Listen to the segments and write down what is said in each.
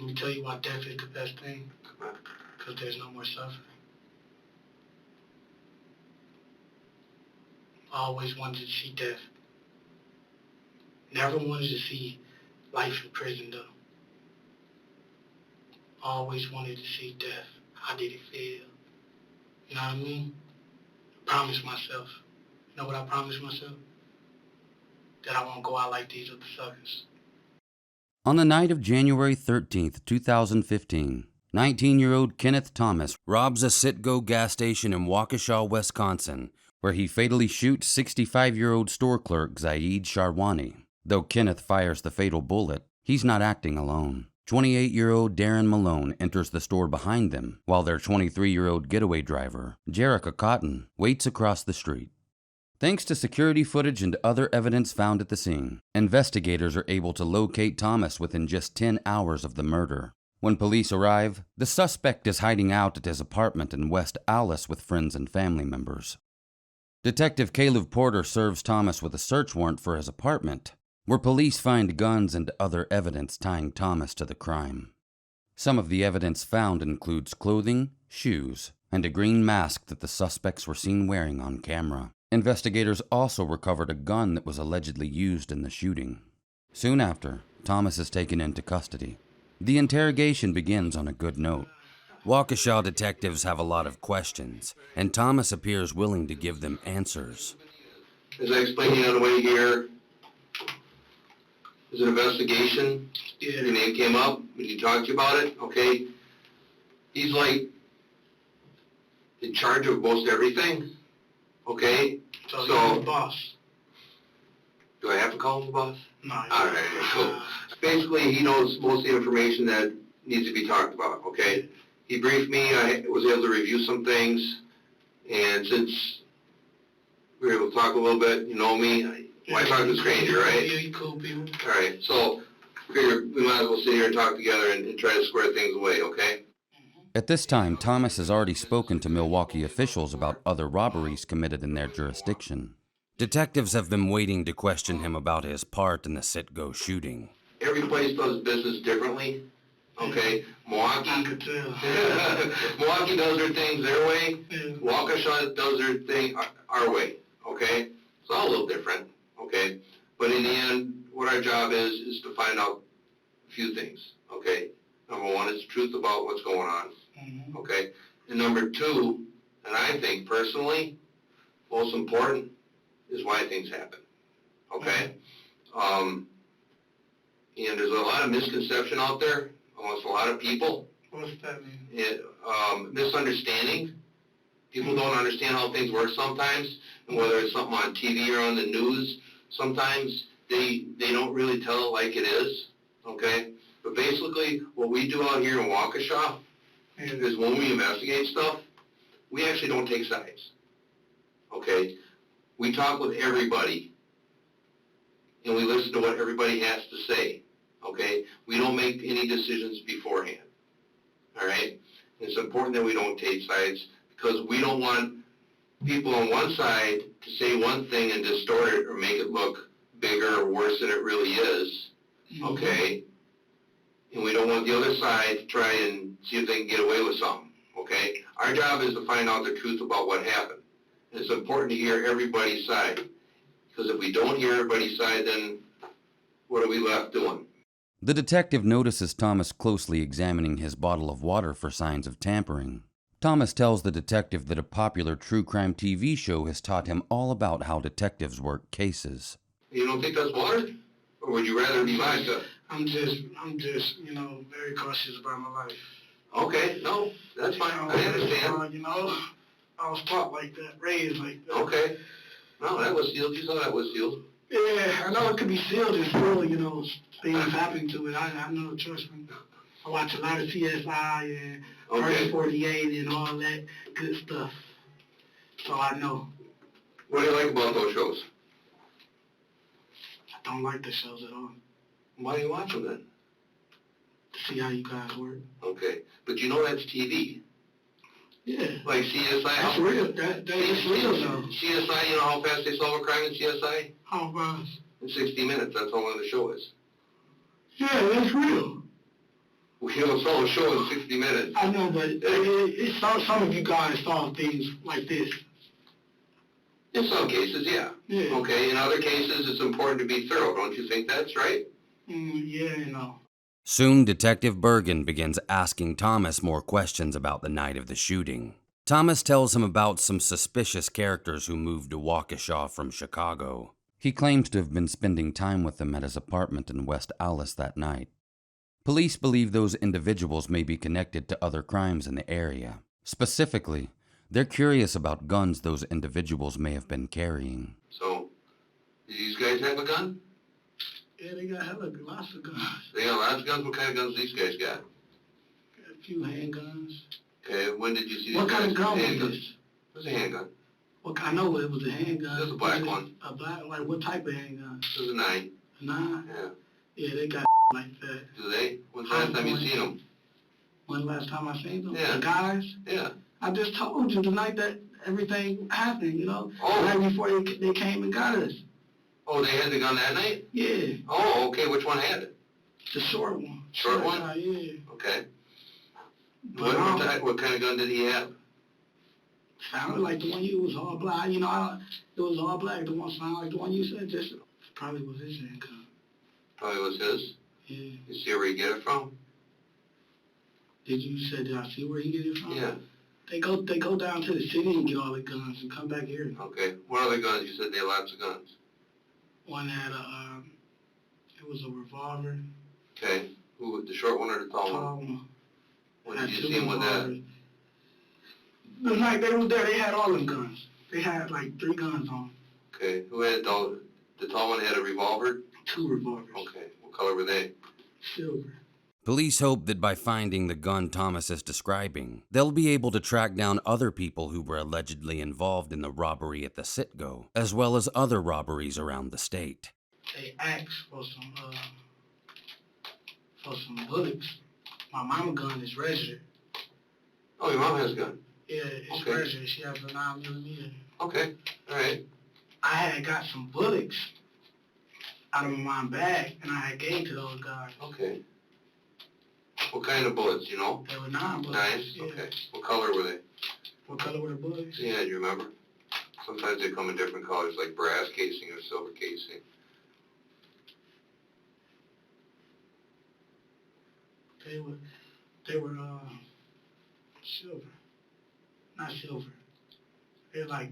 Let me tell you why death is the best thing. Because there's no more suffering. I always wanted to see death. Never wanted to see life in prison, though. I always wanted to see death. How did it feel? You know what I mean? I promised myself. You know what I promised myself? That I won't go out like these other suckers. On the night of January 13th, 2015, 19-year-old Kenneth Thomas robs a Citgo gas station in Waukesha, Wisconsin, where he fatally shoots 65-year-old store clerk Saeed Sharwani. Though Kenneth fires the fatal bullet, he's not acting alone. 28-year-old Darrin Malone enters the store behind them, while their 23-year-old getaway driver, Jerica Cotton, waits across the street. Thanks to security footage and other evidence found at the scene, investigators are able to locate Thomas within just 10 hours of the murder. When police arrive, the suspect is hiding out at his apartment in West Allis with friends and family members. Detective Caleb Porter serves Thomas with a search warrant for his apartment, where police find guns and other evidence tying Thomas to the crime. Some of the evidence found includes clothing, shoes, and a green mask that the suspects were seen wearing on camera. Investigators also recovered a gun that was allegedly used in the shooting. Soon after, Thomas is taken into custody. The interrogation begins on a good note. Waukesha detectives have a lot of questions, and Thomas appears willing to give them answers. As I explained to you on the way here, there's an investigation. Yeah. Your name came up. When you talked to you about it, okay? He's like in charge of most everything, okay? So you're the boss. Do I have to call him the boss? No. All right, cool. Basically, he knows most of the information that needs to be talked about, okay? He briefed me. I was able to review some things, and since we were able to talk a little bit, you know me, why talk to a stranger, right? Yeah, you cool people. All right, so figured we might as well sit here and talk together and try to square things away, okay? At this time, Thomas has already spoken to Milwaukee officials about other robberies committed in their jurisdiction. Detectives have been waiting to question him about his part in the Citgo shooting. Every place does business differently, okay? Milwaukee, I could tell. Milwaukee does their things their way. Yeah. Waukesha does their thing our way, okay? It's all a little different, okay? But in the end, what our job is to find out a few things, okay? Number one is the truth about what's going on, okay? And number two, and I think personally, most important, is why things happen, okay? And there's a lot of misconception out there amongst a lot of people. What's that mean? Misunderstanding. People don't understand how things work sometimes, and whether it's something on TV or on the news, sometimes they don't really tell it like it is, okay? But basically, what we do out here in Waukesha is when we investigate stuff, we actually don't take sides, okay? We talk with everybody, and we listen to what everybody has to say, okay? We don't make any decisions beforehand, all right? It's important that we don't take sides because we don't want people on one side to say one thing and distort it or make it look bigger or worse than it really is, okay? And we don't want the other side to try and see if they can get away with something, okay? Our job is to find out the truth about what happened. And it's important to hear everybody's side, because if we don't hear everybody's side, then what are we left doing? The detective notices Thomas closely examining his bottle of water for signs of tampering. Thomas tells the detective that a popular true crime TV show has taught him all about how detectives work cases. You don't think that's water? Or would you rather be vodka? I'm just, very cautious about my life. Okay, no, that's fine. I understand. I was taught like that, raised like that. Okay. No, that was sealed. You saw that was sealed. Yeah, I know it could be sealed and still, things happen to it. I know, trust me. I watch a lot of CSI and Okay. 48 and all that good stuff. So I know. What do you like about those shows? I don't like the shows at all. Why do you watch them then? To see how you guys work. Okay. But you know that's TV. Yeah. Like CSI. That's real. That is real though. CSI, you know how fast they solve a crime in CSI? How fast? In 60 minutes. That's how long the show is. Yeah, that's real. You don't sell a show in 60 minutes. I know, but some of you guys saw things like this. In some cases, yeah. Yeah. Okay, in other cases, it's important to be thorough. Don't you think that's right? Yeah, you know. Soon, Detective Bergen begins asking Thomas more questions about the night of the shooting. Thomas tells him about some suspicious characters who moved to Waukesha from Chicago. He claims to have been spending time with them at his apartment in West Allis that night. Police believe those individuals may be connected to other crimes in the area. Specifically, they're curious about guns those individuals may have been carrying. So, do these guys have a gun? Yeah, they got lots of guns. They got lots of guns? What kind of guns these guys got? Got a few handguns. Okay, when did you see these What guys? kind of gun was Handguns. this? It was a handgun. Well, I know it was a handgun. It was a black one. A black, like what type of handgun? It was a 9. A 9? Yeah. Yeah, they got like that. Do they? When's the last time you seen them? When last time I seen them? Yeah. The guys? Yeah. I just told you the night that everything happened, you know? Oh. Right before they came and got us. Oh, they had the gun that night? Yeah. Oh, okay. Which one had it? The short one. Short one? Guy, yeah. Okay. But What kind of gun did he have? sounded like the one you was all black. You know, it was all black. The one sounded like the one you said. Just probably was his handgun. Probably was his. Yeah. You see where he get it from? Did I see where he get it from? Yeah. They go down to the city and get all the guns and come back here. Okay. What other guns? You said they had lots of guns. One had it was a revolver. Okay. Who, the short one or the tall one? Tall one. When Had did you two see him with that? revolvers. The night they was there, they had all them guns. They had like 3 guns on. Okay. Who had the tall one had a revolver? 2 revolvers. Okay. What color were they? Silver. Police hope that by finding the gun Thomas is describing, they'll be able to track down other people who were allegedly involved in the robbery at the Citgo, as well as other robberies around the state. They asked for some bullets. My mama gun is registered. Oh, your mom has a gun. Yeah, it's Okay. registered. She has a 9mm. Okay. All right. I had got some bullets out of my bag, and I had gave to those guys. Okay. What kind of bullets, you know? They were 9 bullets. Nice. Yeah. Okay. What color were they? What color were the bullets? Yeah, do you remember? Sometimes they come in different colors, like brass casing or silver casing. They were silver. Not silver. They're like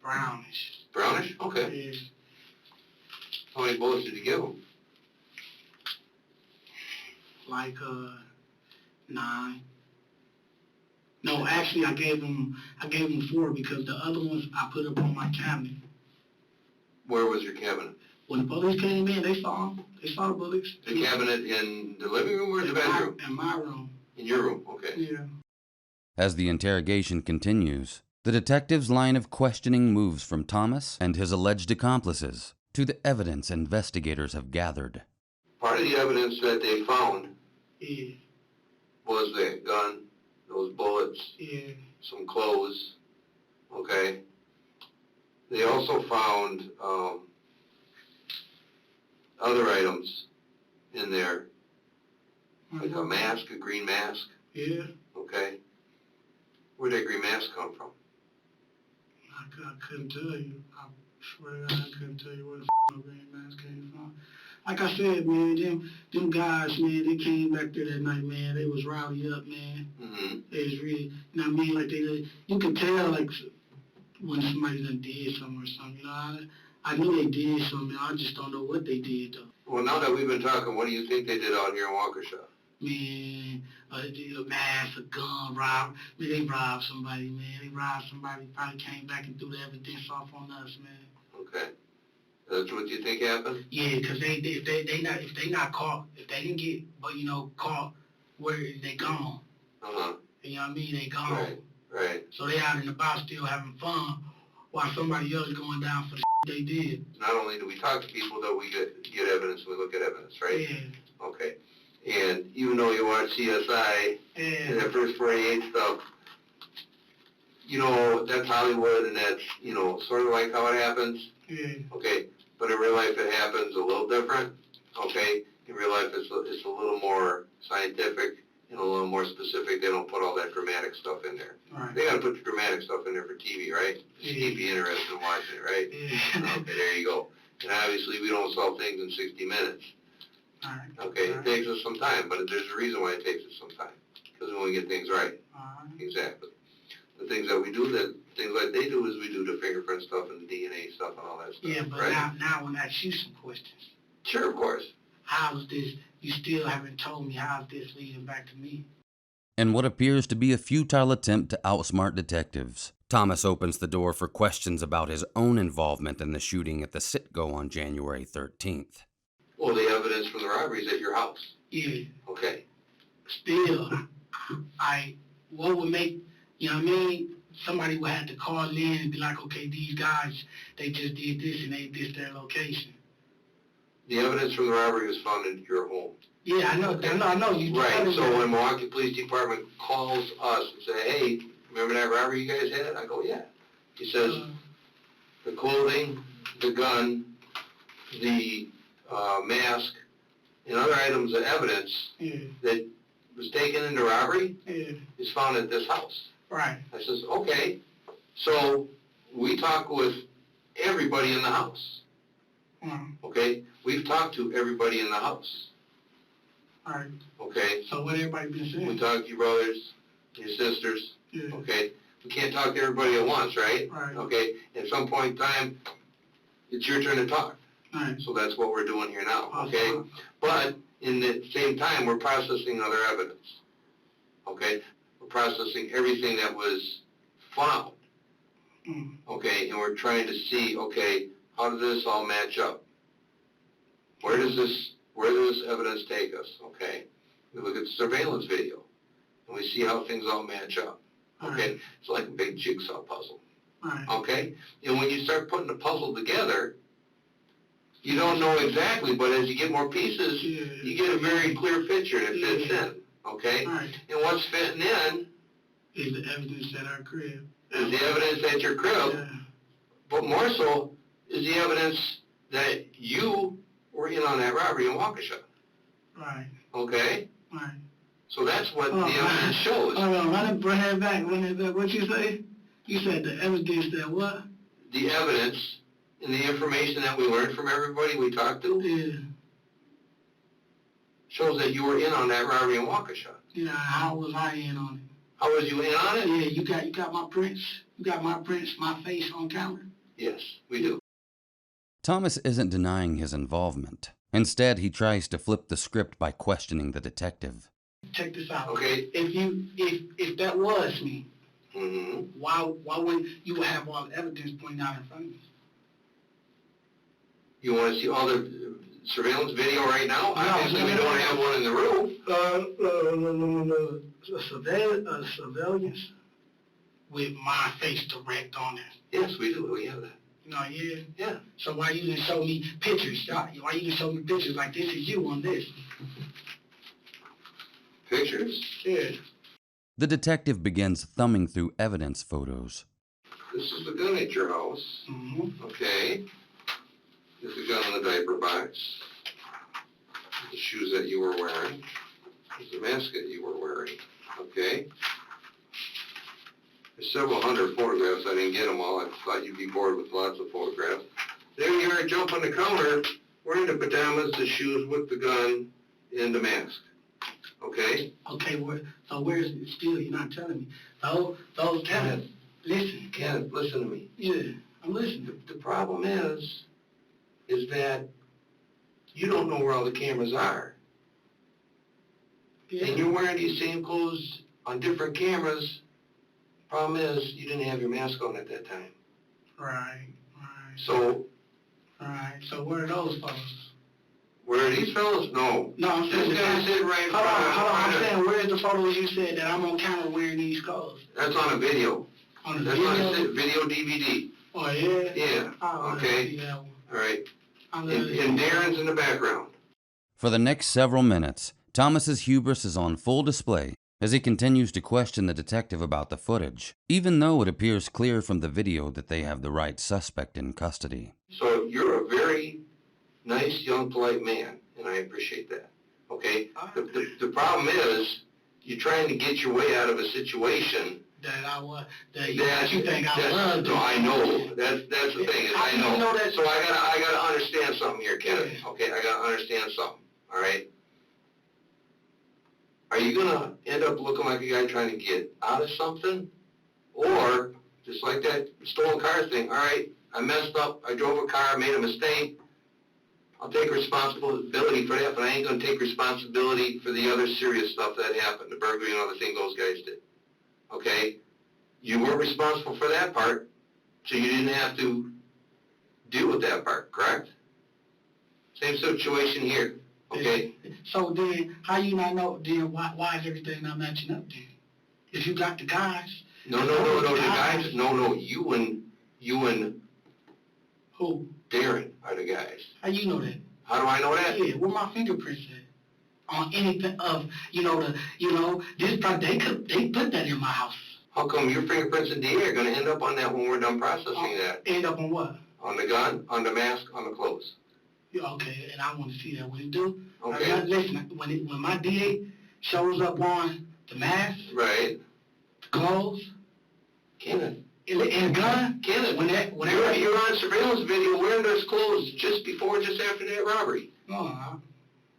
brownish. Brownish? Okay. Yeah. How many bullets did you give them? Like 9. No, actually I gave them 4 because the other ones I put up on my cabinet. Where was your cabinet? When the police came in, they saw them. They saw the bullets. The cabinet in the living room or the bedroom? In my room. In your room, okay. Yeah. As the interrogation continues, the detective's line of questioning moves from Thomas and his alleged accomplices to the evidence investigators have gathered. Part of the evidence that they found Yeah. was that gun, those bullets, Yeah. some clothes, okay? They also found other items in there, like a mask, a green mask, Yeah. okay? Where'd that green mask come from? I couldn't tell you. I swear to God, I couldn't tell you where the green mask came from. Like I said, man, them guys, man, they came back there that night, man. They was rowdy up, man. Mm-hmm. They was really, you know what I mean? Like you could tell, like, when somebody done did something or something, you know? I knew they did something. I just don't know what they did, though. Well, now that we've been talking, what do you think they did out here in Waukesha? Man, they did a mask, a gun, man, they robbed somebody, man. They robbed somebody, probably came back and threw the evidence off on us, man. Okay. That's what you think happened? Yeah, because if they not caught, if they didn't get, caught, where they gone. Uh-huh. You know what I mean? They gone. Right. So they out in the box still having fun while somebody else going down for the they did. Not only do we talk to people, though, we get evidence, we look at evidence, right? Yeah. Okay. And even though you watch CSI and that first 48 stuff, you know, that's Hollywood and that's, you know, sort of like how it happens. Yeah. Okay. But in real life it happens a little different. Okay. In real life it's a little more scientific a little more specific. They don't put all that dramatic stuff in there. Right. They got to put the dramatic stuff in there for TV, right? Yeah. Keep you interested in watching it, right? Yeah. Okay, there you go. And obviously, we don't solve things in 60 minutes. All right. Okay, All right. it takes us some time, but there's a reason why it takes us some time. Because we want to get things right. All right. Exactly. The things that we do, things like they do, is we do the fingerprint stuff and the DNA stuff and all that stuff. Yeah, but right? now I want to ask you some questions. Sure, of course. How's this? You still haven't told me how's this leading back to me. In what appears to be a futile attempt to outsmart detectives, Thomas opens the door for questions about his own involvement in the shooting at the Citgo on January 13th. Well, the evidence from the robberies at your house. Yeah. Okay. Still, what would make, you know what I mean? Somebody would have to call in and be like, okay, these guys, they just did this and this their location. The evidence from the robbery was found in your home. Yeah, I know. You right. So when Milwaukee Police Department calls us and say, hey, remember that robbery you guys had? I go, yeah. He says, the clothing, the gun, the mask, and other items of evidence that was taken in the robbery is found at this house. Right. I says, okay. So we talk with everybody in the house. Okay? We've talked to everybody in the house. All right. Okay? So what everybody been saying? We talk to your brothers, your sisters. Yeah. Okay? We can't talk to everybody at once, right? Right. Okay? At some point in time, it's your turn to talk. All right. So that's what we're doing here now, okay? But in the same time, we're processing other evidence, okay? We're processing everything that was found, okay? And we're trying to see, okay, how does this all match up? Where does this evidence take us, okay? We look at the surveillance video, and we see how things all match up, okay? It's like a big jigsaw puzzle, okay? And when you start putting the puzzle together, you don't know exactly, but as you get more pieces, you get a very clear picture and it fits in, okay? Right. And what's fitting in is the evidence at our crib. Is the evidence at your crib, but more so is the evidence that you were in on that robbery in Waukesha. Right. Okay? Right. So that's what the evidence shows. Hold on, run it back. What you say? You said the evidence that what? The evidence and the information that we learned from everybody we talked to shows that you were in on that robbery in Waukesha. Yeah, how was I in on it? How was you in on it? Yeah, you got my prints. You got my prints, my face on camera. Yes, we do. Thomas isn't denying his involvement. Instead, he tries to flip the script by questioning the detective. Check this out. Okay. If that was me, mm-hmm. why wouldn't you have all the evidence pointing out in front of me? You want to see all the surveillance video right now? No, obviously, we don't have one in the room. Surveillance with my face direct on it. Yes, we do. We have that. No, yeah. Yeah. So why you didn't show me pictures? Why you didn't show me pictures like this is you on this? Pictures? Yeah. The detective begins thumbing through evidence photos. This is the gun at your house. Mm-hmm. Okay. This is the gun in the diaper box. The shoes that you were wearing. This is the mask that you were wearing. Okay. There's several hundred photographs. I didn't get them all. I thought you'd be bored with lots of photographs. There you are, jump on the counter, wearing the pajamas, the shoes with the gun, and the mask. Okay? Okay, so where's it still? You're not telling me. Those Kenneth, listen, listen to me. Yeah, I'm listening. The problem is that you don't know where all the cameras are. Yeah. And you're wearing these same clothes on different cameras. Problem is, you didn't have your mask on at that time. Right. So where are those photos? Where are these fellows? No. No, I'm saying this guy's sitting right in front of us. Hold on, I'm saying, where's the photos you said that I'm on camera wearing these clothes? That's on a video. On a That's video? on a video DVD. Oh, yeah? Yeah. Oh, okay. Yeah. All right. And Darrin's in the background. For the next several minutes, Thomas's hubris is on full display as he continues to question the detective about the footage, even though it appears clear from the video that they have the right suspect in custody. So you're a very nice, young, polite man, and I appreciate that. Okay? The problem is you're trying to get your way out of a situation. That you think I was. No, I know. That's the thing. Is I know. You know that? So I gotta understand something here, Kenneth. Yeah. Okay, I gotta understand something. All right. Are you gonna end up looking like a guy trying to get out of something, or just like that stolen car thing? All right, I messed up. I drove a car, made a mistake. I'll take responsibility for that, but I ain't gonna take responsibility for the other serious stuff that happened, the burglary and other thing those guys did. Okay? You weren't responsible for that part, so you didn't have to deal with that part, correct? Same situation here, okay? So then, how you not know, then why is everything not matching up then? If you got the guys. No, the guys, no, you and who? Darrin are the guys. How you know that? How do I know that? Yeah, where my fingerprints at? On anything of, this part, they put that in my house. How come your fingerprints and DA are gonna end up on that when we're done processing that? End up on what? On the gun, on the mask, on the clothes. Yeah, okay, and I want to see that. What it do? Okay. Listen, when my DA shows up on the mask, right, the clothes, Kenneth, and the gun, Kenneth, you're on surveillance video wearing those clothes just after that robbery. No.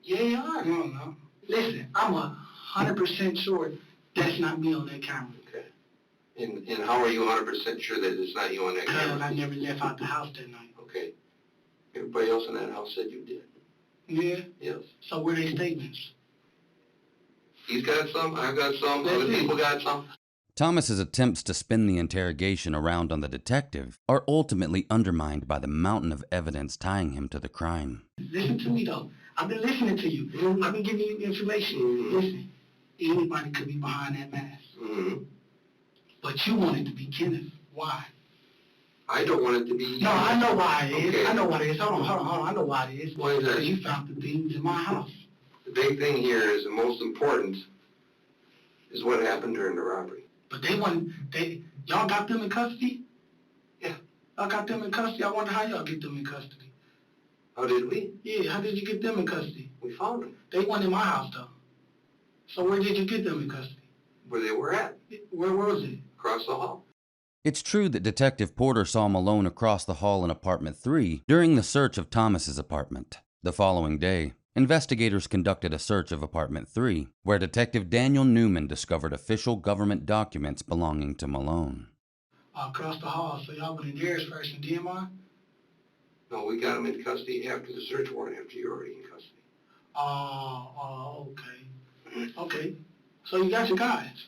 Yeah, you are. No. Listen, I'm 100% sure that's not me on that camera. Okay. And how are you 100% sure that it's not you on that camera? Because I never left out the house that night. Okay. Everybody else in that house said you did. Yeah? Yes. So where are their statements? He's got some, I've got some, other people got some. Thomas's attempts to spin the interrogation around on the detective are ultimately undermined by the mountain of evidence tying him to the crime. Listen to me, though. I've been listening to you. Mm-hmm. I've been giving you information. Mm-hmm. Listen, anybody could be behind that mask. Mm-hmm. But you want it to be Kenneth. Why? I don't want it to be... No, I know why it is. Okay. I know why it is. Hold on. I know why it is. Why is that? Because you found the things in my house. The big thing here is, the most important, is what happened during the robbery. But y'all got them in custody? Yeah. Y'all got them in custody? I wonder how y'all get them in custody. How did we? Yeah, how did you get them in custody? We found them. They weren't in my house, though. So where did you get them in custody? Where they were at. Where was it? Across the hall. It's true that Detective Porter saw Malone across the hall in apartment 3 during the search of Thomas's apartment. The following day, investigators conducted a search of apartment 3, where Detective Daniel Newman discovered official government documents belonging to Malone. Across the hall, so y'all went in theirs first and then mine? No, we got him in custody after the search warrant, after you're already in custody. Okay. Okay. So you got your guys.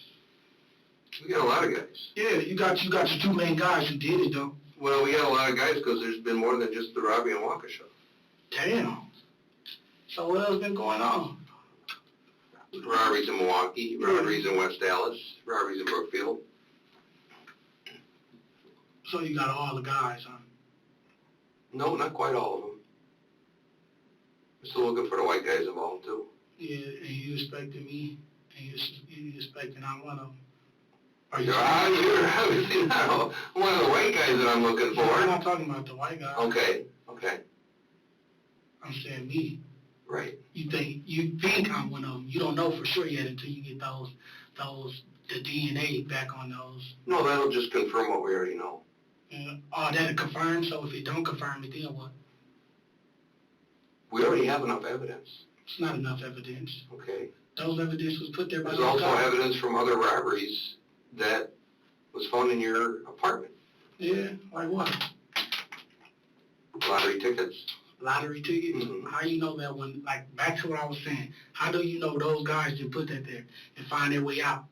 We got a lot of guys. Yeah, you got your two main guys who did it, though. Well, we got a lot of guys because there's been more than just the robbery in Waukesha. Damn. So what else been going on? Robberies in Milwaukee, robberies in West Dallas, robberies in Brookfield. So you got all the guys, huh? No, not quite all of them. We're still looking for the white guys involved, too. Yeah, and you expecting me, and you expecting I'm one of them. You're obviously not one of the white guys that I'm looking for. I'm not talking about the white guy. Okay. I'm saying me. Right. You think I'm one of them. You don't know for sure yet until you get the DNA back on those. No, that'll just confirm what we already know. That'll confirm, so if it don't confirm it, then what? We already have enough evidence. It's not enough evidence. Okay. Those evidence was put there by There's also evidence from other robberies that was found in your apartment. Yeah, like what? Lottery tickets. Lottery tickets? Mm-hmm. How you know that one? Like, back to what I was saying. How do you know those guys didn't put that there and find their way out?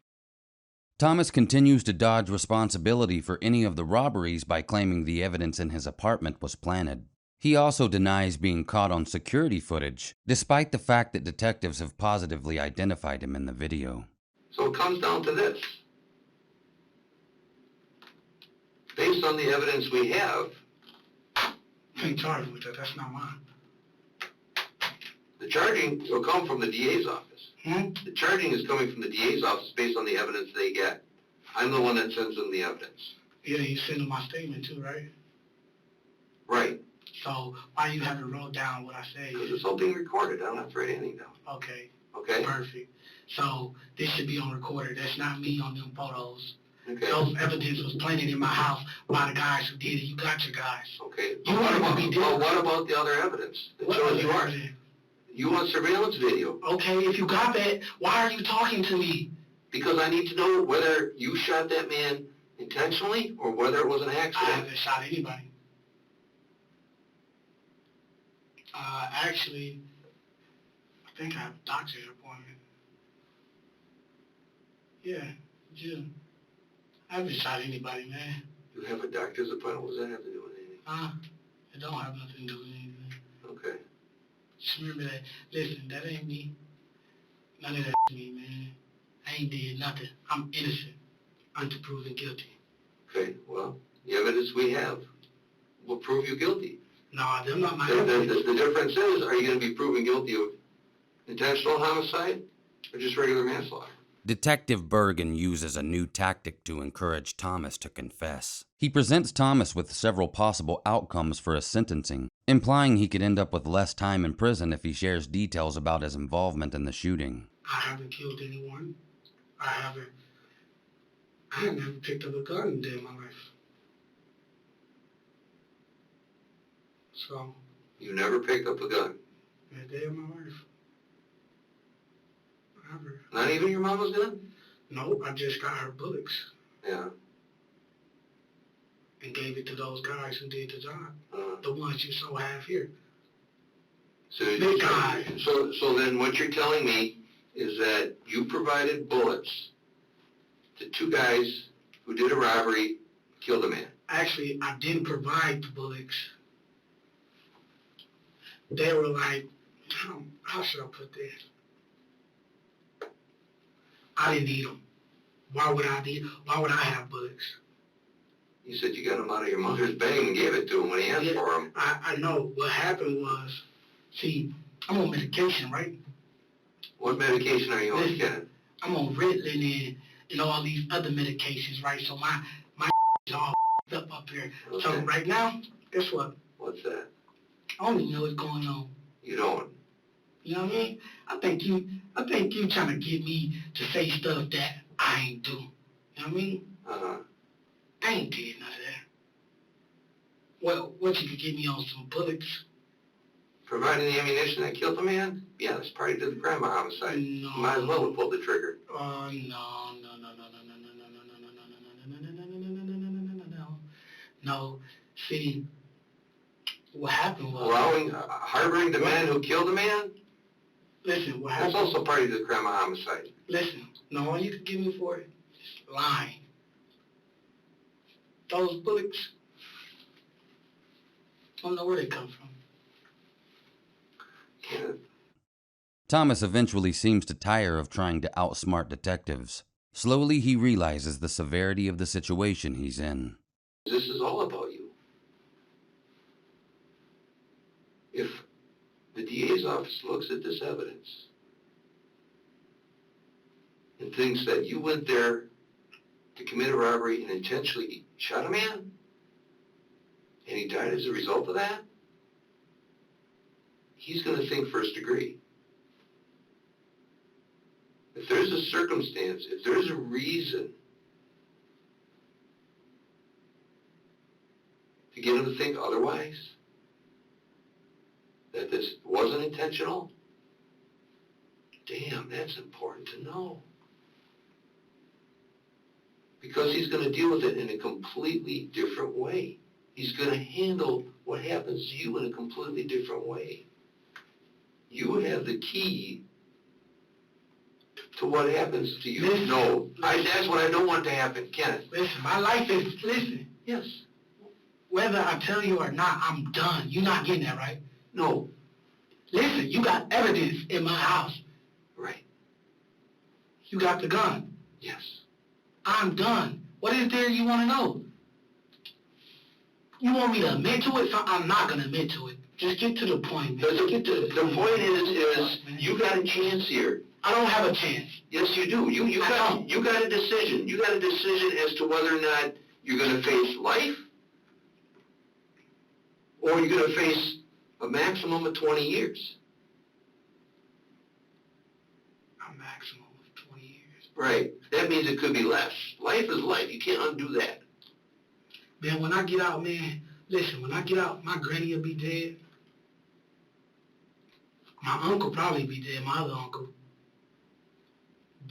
Thomas continues to dodge responsibility for any of the robberies by claiming the evidence in his apartment was planted. He also denies being caught on security footage, despite the fact that detectives have positively identified him in the video. So it comes down to this. Based on the evidence we have, You ain't charged with that. That's not mine. the charging will come from the DA's office. The charging is coming from the DA's office based on the evidence they get. I'm the one that sends them the evidence. Yeah, you send them my statement too, right? Right. So why you haven't wrote down what I say? Because it's all being recorded. I don't have to write anything down. Okay. Okay? Perfect. So this should be on recorder. That's not me on them photos. Okay. Those evidence was planted in my house by the guys who did it. You got your guys. Okay. You want it to be different. What about the other evidence that What shows other you are? evidence? You want surveillance video. Okay, if you got that, why are you talking to me? Because I need to know whether you shot that man intentionally or whether it was an I accident. haven't shot anybody. Actually, I think I have a doctor's appointment. Yeah, Jim. I haven't shot anybody, man. You have a doctor's appointment? What does that have to do with anything? It don't have nothing to do with anything. Okay. Just remember that. Listen, that ain't me. None of that me, man. I ain't did nothing. I'm innocent until proven guilty. Okay, well, the evidence we have will prove you guilty. Nah, them not my The evidence. difference is, are you going to be proven guilty of intentional homicide or just regular manslaughter? Detective Bergen uses a new tactic to encourage Thomas to confess. He presents Thomas with several possible outcomes for his sentencing, implying he could end up with less time in prison if he shares details about his involvement in the shooting. I haven't killed anyone. I haven't never picked up a gun in a day in my life. So, You never picked up a gun? in a day of my life. Never. Not even your mama's gun? Nope, I just got her bullets Yeah. and gave it to those guys who did the job. The ones you saw half here. Big guy. So then what you're telling me is that you provided bullets to two guys who did a robbery, killed a man. Actually, I didn't provide the bullets. They were like, how should I put this? I didn't need them. Why would I have bullets? You said you got them out of your mother's bag and gave it to him when he asked for them. I know. What happened was, see, I'm on medication, right? What medication are you on, Kenneth? I'm on Ritalin and all these other medications, right? So my is all up here. Okay. So right now, guess what? What's that? I don't even know what's going on. You don't? You know what I mean? I think you trying to get me to say stuff that I ain't do. You know what I mean? Uh-huh. I ain't did none of that. Well, what you could get me on some bullets? Providing the ammunition that killed the man? Yeah, that's party to the crime of homicide. No. You might as well have pulled the trigger. No. See, what happened was... Harboring the man who killed the man? Listen, what That's happened... also party to the crime of homicide. Listen, no, all you could give me for it is lying. Those bullets, I don't know where they come from. Kenneth. Thomas eventually seems to tire of trying to outsmart detectives. Slowly, he realizes the severity of the situation he's in. This is all about you. If the DA's office looks at this evidence and thinks that you went there to commit a robbery and intentionally shot a man, and he died as a result of that, he's going to think first degree. If there's a circumstance, if there's a reason to get him to think otherwise, that this wasn't intentional, damn, that's important to know. Because he's going to deal with it in a completely different way. He's going to handle what happens to you in a completely different way. You have the key to what happens to you. Listen, No, that's what I don't want to happen, Kenneth. Listen, my life is, listen, Yes. whether I tell you or not, I'm done. You're not getting that, right? No. Listen, you got evidence in my house. Right. You got the gun. Yes. I'm done. What is there you want to know? You want me to admit to it? So I'm not going to admit to it. Just get to the point, man. The point is you got a chance here. I don't have a chance. Yes, you do. You got a decision. You got a decision as to whether or not you're going to face life or you're going to face a maximum of 20 years. Right. That means it could be less. Life is life. You can't undo that. Man, when I get out, man, listen, when I get out, my granny will be dead. My uncle probably be dead, my other uncle.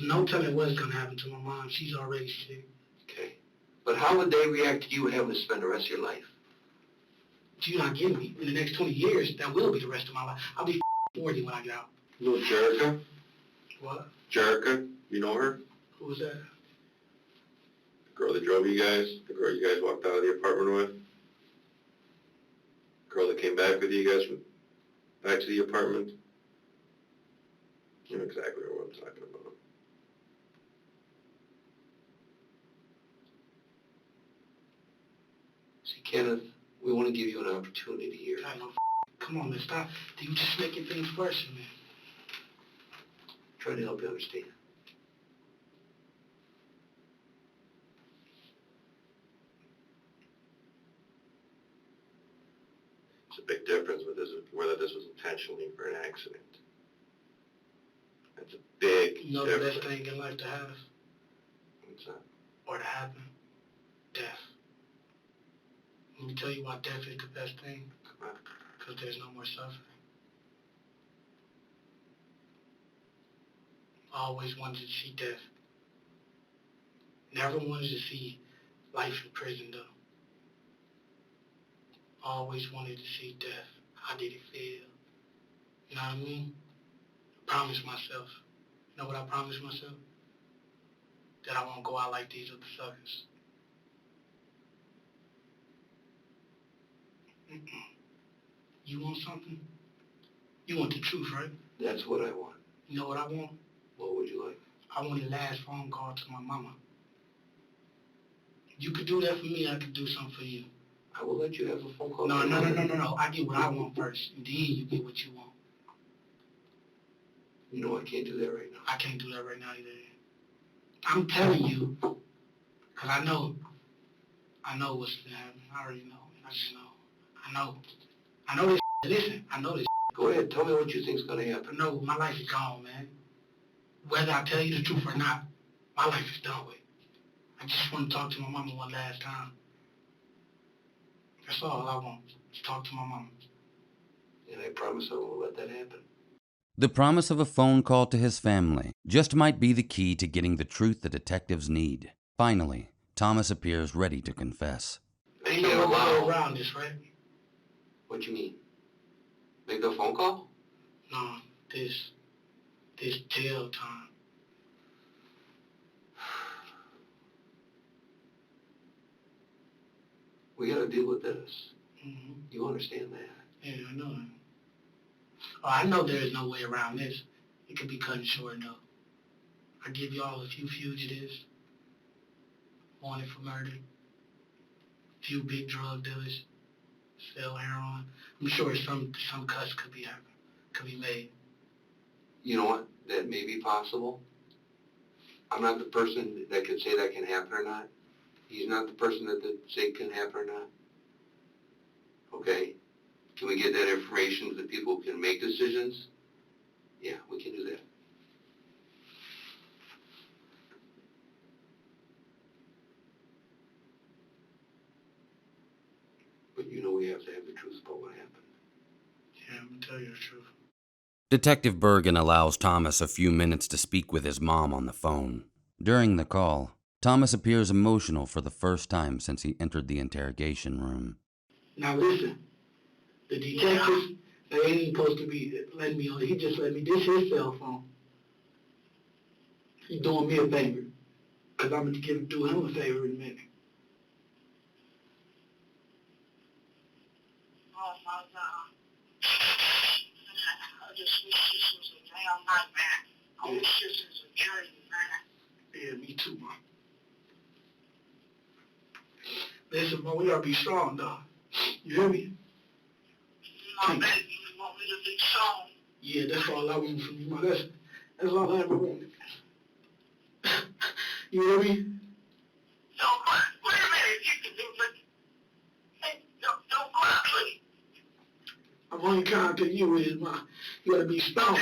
No telling what's gonna happen to my mom. She's already sick. Okay. But how would they react to you having to spend the rest of your life? You're not getting me. In the next 20 years, that will be the rest of my life. I'll be 40 when I get out. You know Jerica? What? Jerica? You know her? Who was that? The girl that drove you guys? The girl you guys walked out of the apartment with? The girl that came back with you guys back to the apartment? You know exactly what I'm talking about. See, Kenneth, we want to give you an opportunity here. God, no, come on, man, stop. You just making things worse, man. Trying to help you understand. It's a big difference with whether this was intentionally or an accident. That's a big You know difference. the best thing in life to have? What's that? Or to happen? Death. Let me tell you why death is the best thing. Come on. Because there's no more suffering. I always wanted to see death. Never wanted to see life in prison, though. Always wanted to see death. How did it feel? You know what I mean? I promised myself. You know what I promised myself? That I won't go out like these other suckers. You want something? You want the truth, right? That's what I want. You know what I want? What would you like? I want the last phone call to my mama. You could do that for me, I could do something for you. I will let you have a phone call. No. I get what I want first, and then you get what you want. You know I can't do that right now. I can't do that right now either. I'm telling you, because I know what's going to happen. I already know. I just know. I know this. Listen, I know this. Go ahead, tell me what you think's gonna happen. No, my life is gone, man. Whether I tell you the truth or not, my life is done with. I just want to talk to my mama one last time. That's all I want, is talk to my mama. And I promise I won't let that happen. The promise of a phone call to his family just might be the key to getting the truth the detectives need. Finally, Thomas appears ready to confess. Ain't no way around this, right? What you mean? Make a phone call? No, this jail time. We gotta deal with this. Mm-hmm. You understand that? Yeah, I know that. Oh, I know there is no way around this. It could be cut short, though. I give y'all a few fugitives, wanted for murder, few big drug dealers, sell heroin. I'm sure some cuts could be made. You know what? That may be possible. I'm not the person that can say that can happen or not. He's not the person that can say it can happen or not. Okay? Can we get that information so that people can make decisions? Yeah, we can do that. But you know we have to have the truth about what happened. Yeah, I'm gonna tell you the truth. Detective Bergen allows Thomas a few minutes to speak with his mom on the phone. During the call, Thomas appears emotional for the first time since he entered the interrogation room. Now listen, the detectives, they ain't supposed to be letting me on. He just let me. This his cell phone. He's doing me a favor, because I'm going to do him a favor in a minute. Oh my God. I just wish this was a damn nightmare. I wish this was a dream, man. Yeah, me too, man. Listen, man, we gotta be strong, dog. You hear me? No, baby, you want me to be strong? Yeah, that's all I want from you, man. That's all I ever wanted. You hear me? No, wait a minute. You can do it. Hey, don't cry, please. I'm only trying to tell you is, man, you gotta be strong.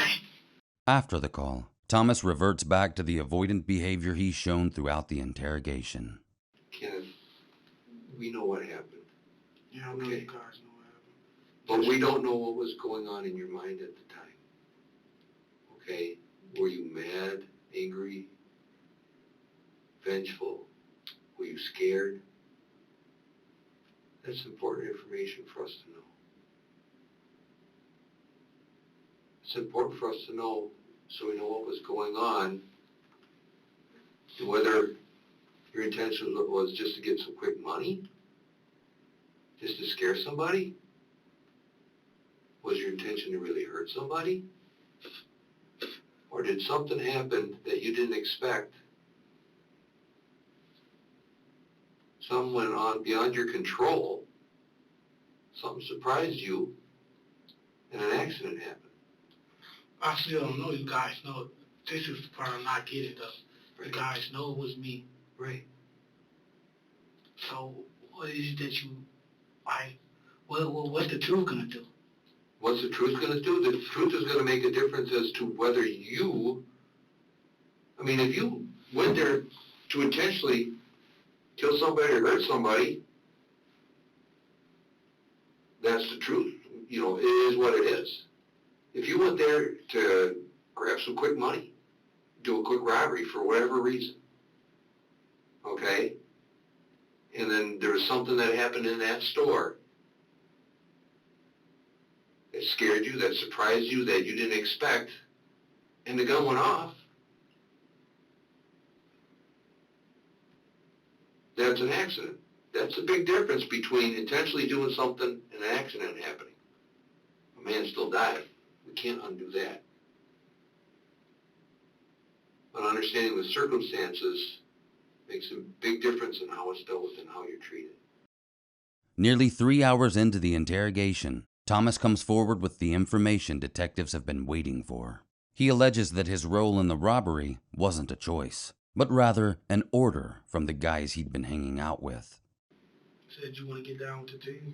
After the call, Thomas reverts back to the avoidant behavior he's shown throughout the interrogation. Kenneth, we know what happened. Yeah, I know you guys know what happened. But we don't know what was going on in your mind at the time. Okay? Were you mad, angry, vengeful? Were you scared? That's important information for us to know. It's important for us to know so we know what was going on and whether your intention was just to get some quick money, just to scare somebody. Was your intention to really hurt somebody? Or did something happen that you didn't expect? Something went on beyond your control. Something surprised you, and an accident happened. I still don't know. You guys know. This is the part I'm not getting, though. You guys know it was me. Right. So what is it that you, what's the truth gonna do? What's the truth going to do? The truth is going to make a difference as to whether you, if you went there to intentionally kill somebody or hurt somebody, that's the truth. It is what it is. If you went there to grab some quick money, do a quick robbery for whatever reason, okay, and then there was something that happened in that store that scared you, that surprised you, that you didn't expect, and the gun went off, that's an accident. That's a big difference between intentionally doing something and an accident happening. A man still died. We can't undo that. But understanding the circumstances makes a big difference in how it's dealt with and how you're treated. Nearly 3 hours into the interrogation, Thomas comes forward with the information detectives have been waiting for. He alleges that his role in the robbery wasn't a choice, but rather an order from the guys he'd been hanging out with. Said you want to get down with the team.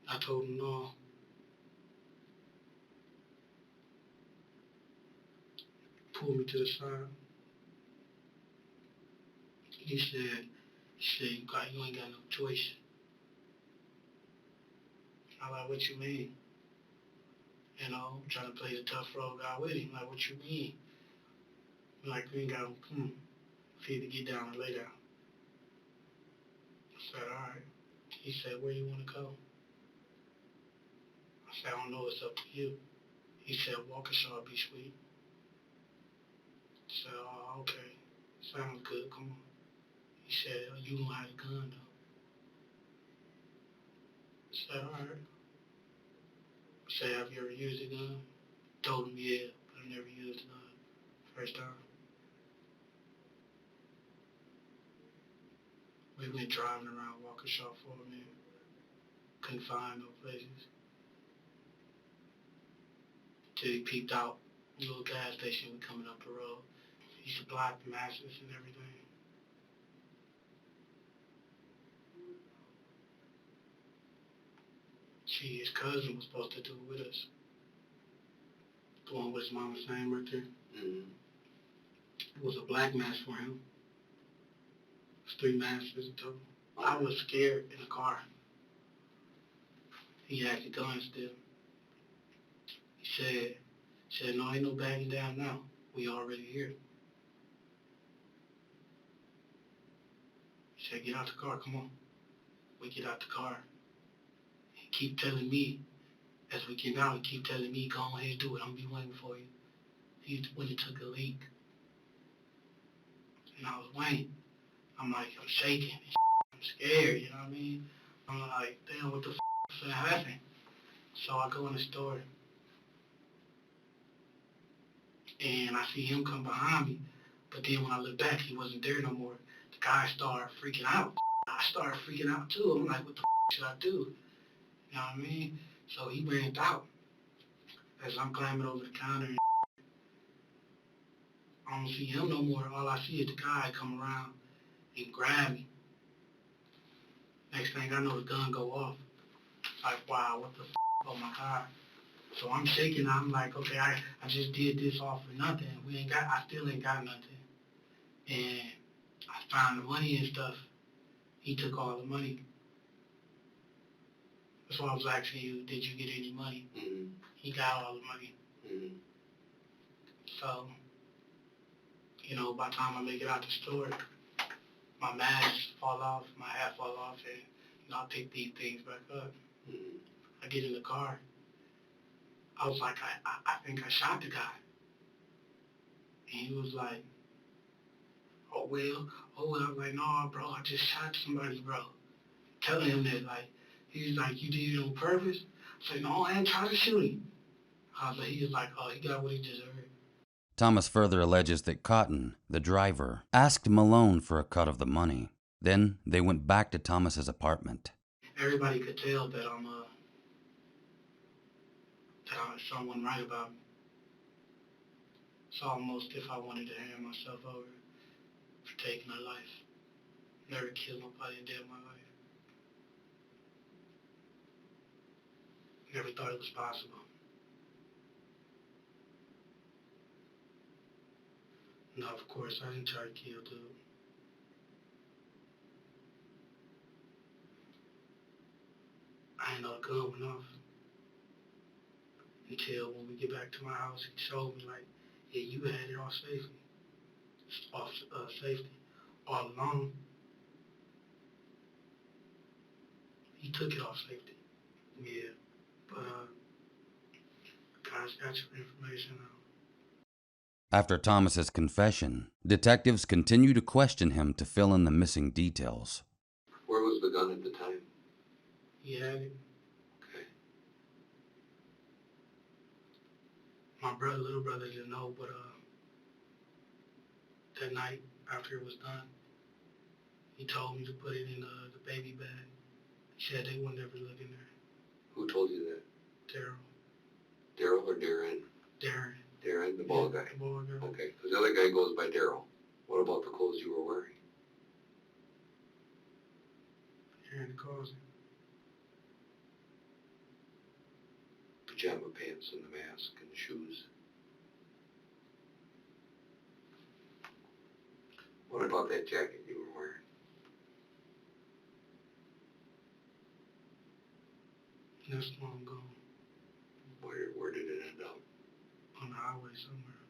I told him no. Pulled me to the side. He said, you ain't got no choice. I'm like, what you mean? Trying to play the tough road guy with him. Like, what you mean? Like, we ain't got no, for you to get down and lay down. I said, all right. He said, where you want to go? I said, I don't know, it's up to you. He said, Waukesha would be sweet. I said, oh, okay. Sounds good, come on. He said, oh, you don't have a gun, though. I said, all right. I said, have you ever used a gun? Told him, yeah, but I never used a gun. First time. We went driving around Waukesha for a minute. Couldn't find no places. Till he peeped out a little gas station coming up the road. He supplied the matches and everything. See, his cousin was supposed to do it with us. The one with his mama's name right there. Mm-hmm. It was a black mask for him. It was 3 masks in total. I was scared in the car. He had the gun still. He said, no, ain't no backing down now. We already here. He said, get out the car, come on. We get out the car. He keep telling me, as we get out, he keep telling me, go ahead and do it. I'm gonna be waiting for you. He went and took a leak. And I was waiting. I'm shaking. I'm scared, you know what I mean? I'm like, damn, what the f*** is happening? So I go in the store. And I see him come behind me. But then when I look back, he wasn't there no more. The guy started freaking out. I started freaking out too. I'm like, what the f*** should I do? You know what I mean? So he ran out. As I'm climbing over the counter, and I don't see him no more. All I see is the guy come around and grab me. Next thing I know, the gun go off. Like, wow, what the f***? Oh my God. So I'm shaking. I'm like, okay, I just did this all for nothing. I still ain't got nothing. And I found the money and stuff. He took all the money. That's why I was asking you, did you get any money? Mm-hmm. He got all the money. Mm-hmm. So, by the time I make it out the store, my mask fall off, my hat fall off, and, I pick these things back up. Mm-hmm. I get in the car. I was like, I think I shot the guy. And he was like, oh, well. I was like, no, bro, I just shot somebody, bro. Telling him that, like, he's like, you did it on purpose? I said, no, I ain't trying to shoot him. He was like, oh, he got what he deserved. Thomas further alleges that Cotton, the driver, asked Malone for a cut of the money. Then they went back to Thomas's apartment. Everybody could tell that I'm someone right about me. It's almost if I wanted to hand myself over for taking a life. Never killed nobody a day in my life. Never thought it was possible. No, of course, I didn't try to kill dude. I ain't know the gun went off. Until when we get back to my house, he showed me, like, yeah, you had it off safety. Safety. All along. He took it off safety. Yeah. But, guys got your information now. After Thomas's confession, detectives continue to question him to fill in the missing details. Where was the gun at the time? He had it. Okay. My little brother didn't know, but that night after it was done, he told me to put it in the baby bag. He said they would never look in there. Who told you that? Daryl. Daryl or Darrin? Darrin. Darrin, the bald guy? The bald guy. Okay, because the other guy goes by Daryl. What about the clothes you were wearing? Here in the closet. Pajama pants and the mask and the shoes. What about that jacket you were wearing? That's long gone. Where did it end up? On the highway somewhere.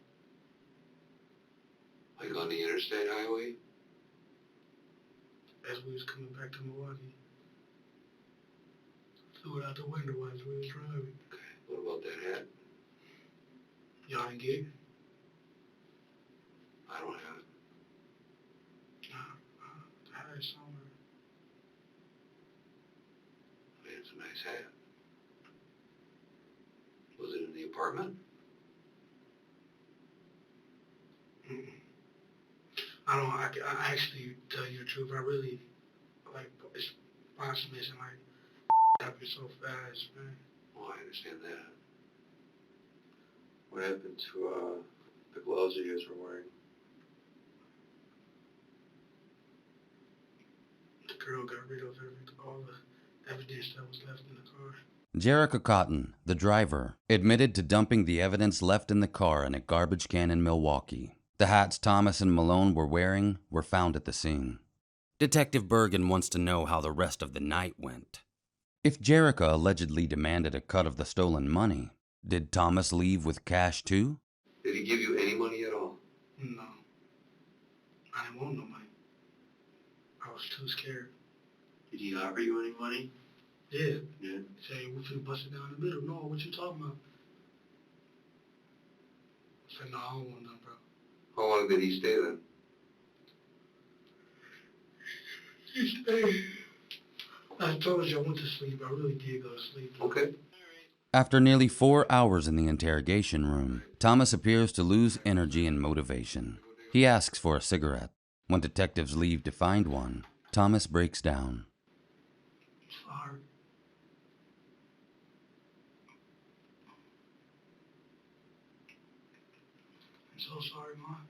Like on the interstate highway? As we was coming back to Milwaukee. Threw it out the window as we was driving. Okay, what about that hat? Y'all didn't get it? I don't have it. I had it somewhere. I mean, it's a nice hat. Was it in the apartment? I actually, tell you the truth, I really, like, it's spontaneous and, like, happened so fast, man. Oh, I understand that. What happened to, the gloves you guys were wearing? The girl got rid of all the evidence that was left in the car. Jerica Cotton, the driver, admitted to dumping the evidence left in the car in a garbage can in Milwaukee. The hats Thomas and Malone were wearing were found at the scene. Detective Bergen wants to know how the rest of the night went. If Jerica allegedly demanded a cut of the stolen money, did Thomas leave with cash too? Did he give you any money at all? No. I didn't want no money. I was too scared. Did he offer you any money? Yeah. Yeah. Say, we finna bust it down the middle. No, what you talking about? I said, no, I don't want none, bro. How long did he stay then? He stayed. I told you I went to sleep. I really did go to sleep. Okay. After nearly 4 hours in the interrogation room, Thomas appears to lose energy and motivation. He asks for a cigarette. When detectives leave to find one, Thomas breaks down. Sorry. I'm so sorry, Mom.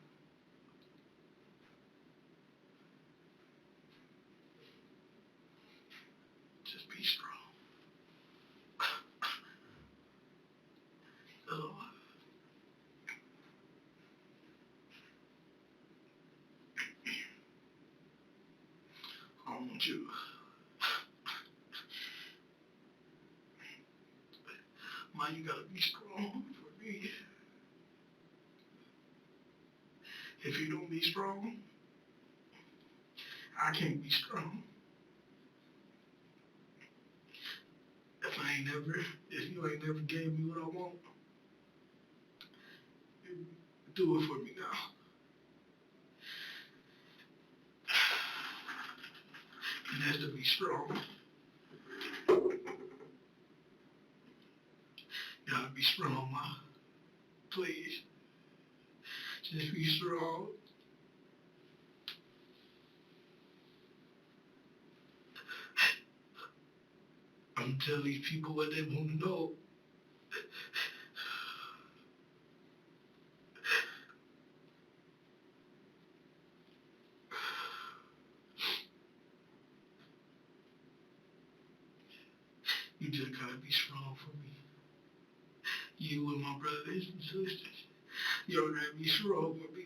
Just be strong. Won't you? Ma, you gotta be strong for me. If you don't be strong, I can't be strong. If you ain't never gave me what I want, do it for me now. And that's to be strong. Gotta be strong, Ma. Please. Just be strong. I'm telling these people what they want to know. You just gotta be strong for me. You and my brothers and sisters. Y'all gotta be strong for me.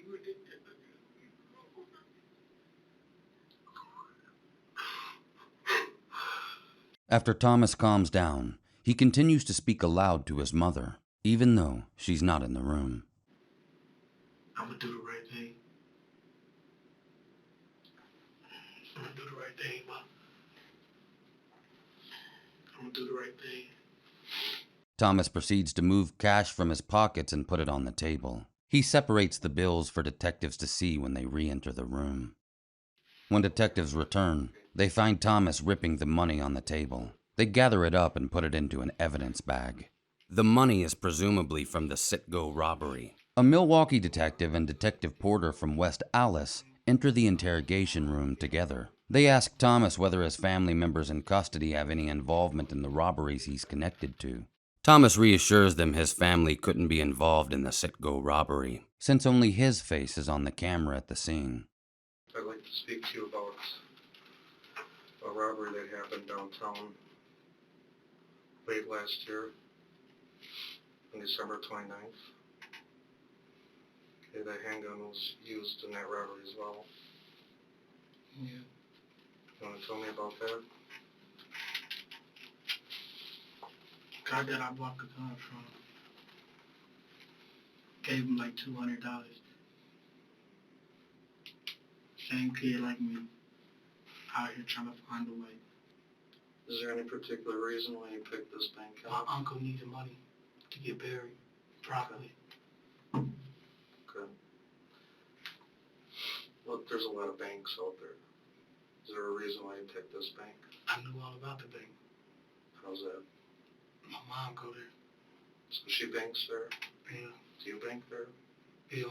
After Thomas calms down, he continues to speak aloud to his mother, even though she's not in the room. I'm gonna do the right thing. I'm gonna do the right thing, Ma. I'm gonna do the right thing. Thomas proceeds to move cash from his pockets and put it on the table. He separates the bills for detectives to see when they re-enter the room. When detectives return, they find Thomas ripping the money on the table. They gather it up and put it into an evidence bag. The money is presumably from the Citgo robbery. A Milwaukee detective and Detective Porter from West Allis enter the interrogation room together. They ask Thomas whether his family members in custody have any involvement in the robberies he's connected to. Thomas reassures them his family couldn't be involved in the Citgo robbery, since only his face is on the camera at the scene. I'd like to speak to you about a robbery that happened downtown late last year, on December 29th. Okay, that handgun was used in that robbery as well. Yeah. You want to tell me about that? Guy that I bought the gun from gave him like $200. Same kid like me, out here trying to find a way. Is there any particular reason why you picked this bank My out? uncle needed money to get buried properly. Okay. Well, there's a lot of banks out there. Is there a reason why you picked this bank? I knew all about the bank. How's that? My mom go there. So she banks there? Yeah. Do you bank there? Yeah,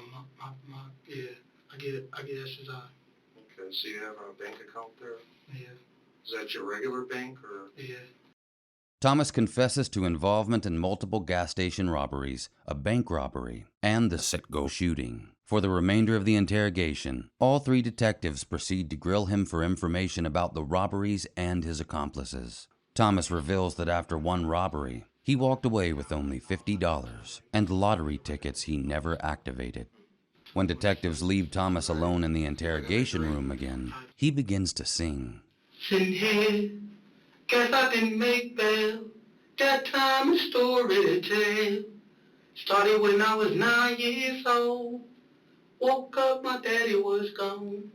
yeah. I get SSI. Okay, so you have a bank account there? Yeah. Is that your regular bank or? Yeah. Thomas confesses to involvement in multiple gas station robberies, a bank robbery, and the Citgo shooting. For the remainder of the interrogation, all three detectives proceed to grill him for information about the robberies and his accomplices. Thomas reveals that after one robbery, he walked away with only $50 and lottery tickets he never activated. When detectives leave Thomas alone in the interrogation room again, he begins to sing. Sitting here, guess I didn't make bail. That time a story to tell. Started when I was 9 years old. Woke up, my daddy was gone.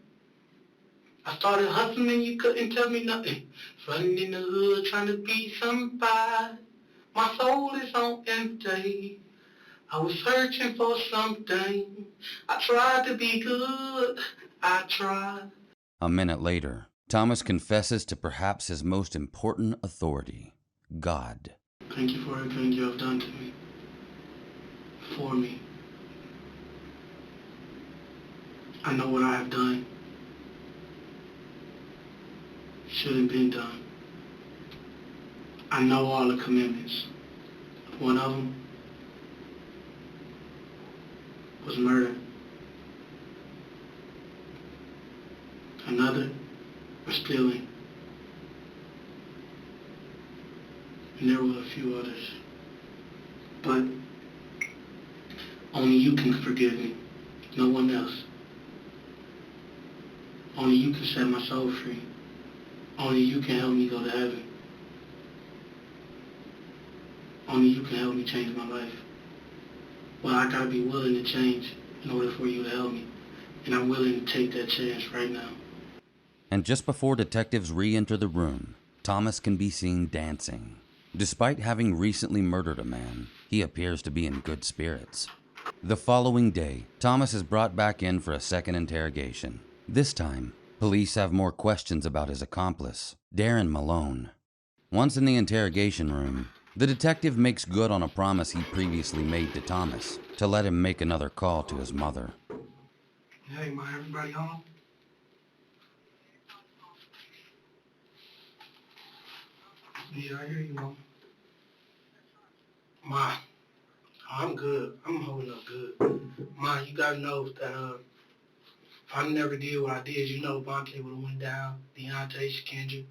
I started hustling, you couldn't tell me nothing. Running in the hood, trying to be somebody. My soul is on empty. I was searching for something. I tried to be good. I tried. A minute later, Thomas confesses to perhaps his most important authority, God. Thank you for everything you have done to me. For me. I know what I have done. Shouldn't been done. I know all the commandments. One of them was murder. Another was stealing. And there were a few others. But only you can forgive me. No one else. Only you can set my soul free. Only you can help me go to heaven. Only you can help me change my life. But I gotta be willing to change in order for you to help me. And I'm willing to take that chance right now. And just before detectives re-enter the room, Thomas can be seen dancing. Despite having recently murdered a man, he appears to be in good spirits. The following day, Thomas is brought back in for a second interrogation. This time, police have more questions about his accomplice, Darrin Malone. Once in the interrogation room, the detective makes good on a promise he previously made to Thomas to let him make another call to his mother. Hey, ma, everybody home? Yeah, I hear you, Mom. Ma, I'm good. I'm holding up good. Ma, you gotta know that if I never did what I did, you know Vontae would have went down. Deontay, Kendra,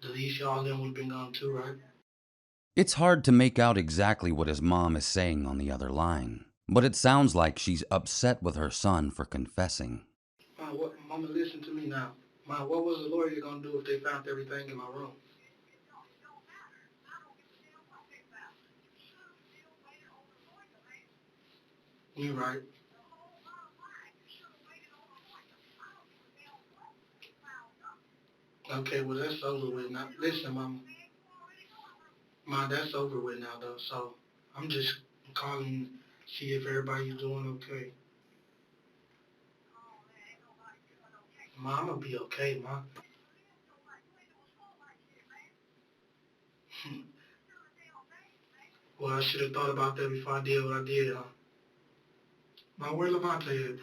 Delisha, all them would have been gone too, right? It's hard to make out exactly what his mom is saying on the other line, but it sounds like she's upset with her son for confessing. Ma, Mama, listen to me now. Ma, what was the lawyer gonna do if they found everything in my room? You're right. Okay, well, that's over with now. Listen, Mama. Ma, that's over with now, though, so I'm just calling to see if everybody's doing okay. Ma, I'm gonna be okay, Ma. Well, I should have thought about that before I did what I did, huh? Ma, where Levante at?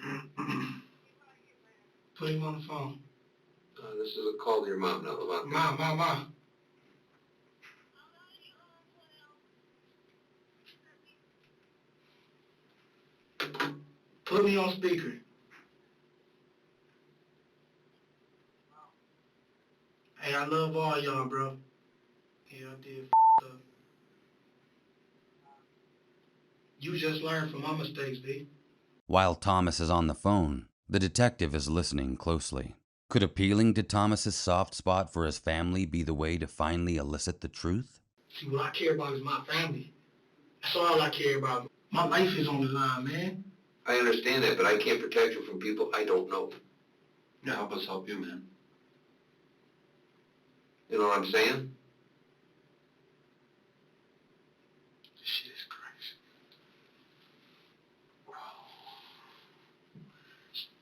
Put him on the phone. This is a call to your mom, not Levante. Ma. Put me on speaker. Hey, I love all y'all, bro. Yeah, I did up. You just learned from my mistakes, B. While Thomas is on the phone, the detective is listening closely. Could appealing to Thomas's soft spot for his family be the way to finally elicit the truth? See, what I care about is my family. That's all I care about. My life is on the line, man. I understand that, but I can't protect you from people I don't know. Yeah, help us help you, man. You know what I'm saying? This shit is crazy.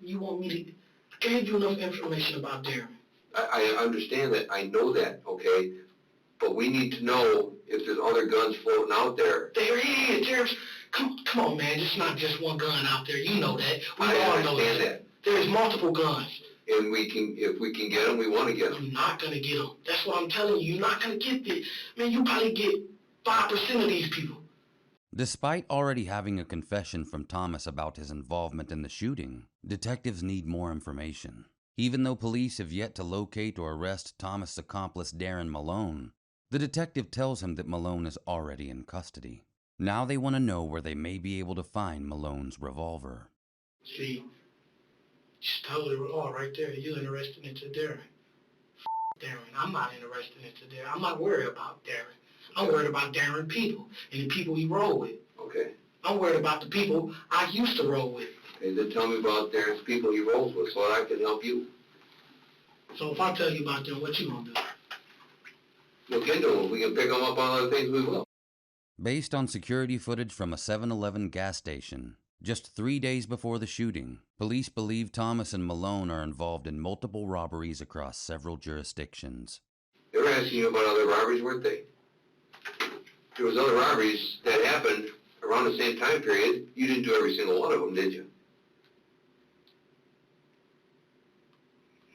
You want me to... I gave you enough information about Darrin. I understand that. I know that, okay? But we need to know if there's other guns floating out there. There is. There's... Come on, man. It's not just one gun out there. You know that. We I all know understand that. that. There's multiple guns. And if we can get them, we want to get them. You're not going to get them. That's what I'm telling you. You're not going to get this. Man, you probably get 5% of these people. Despite already having a confession from Thomas about his involvement in the shooting, detectives need more information. Even though police have yet to locate or arrest Thomas' accomplice Darrin Malone, the detective tells him that Malone is already in custody. Now they want to know where they may be able to find Malone's revolver. See, just told it all right there. You're interested into Darrin. Darrin. I'm not interested into Darrin. I'm not worried about Darrin. I'm worried about Darrin people and the people he roll with. Okay. I'm worried about the people I used to roll with. Okay, then tell me about Darren's people he rolls with so that I can help you. So if I tell you about them, what you gonna do? Look into them. If we can pick them up on other things, we will. Based on security footage from a 7-Eleven gas station, just 3 days before the shooting, police believe Thomas and Malone are involved in multiple robberies across several jurisdictions. They were asking you about other robberies, weren't they? There was other robberies that happened around the same time period. You didn't do every single one of them, did you?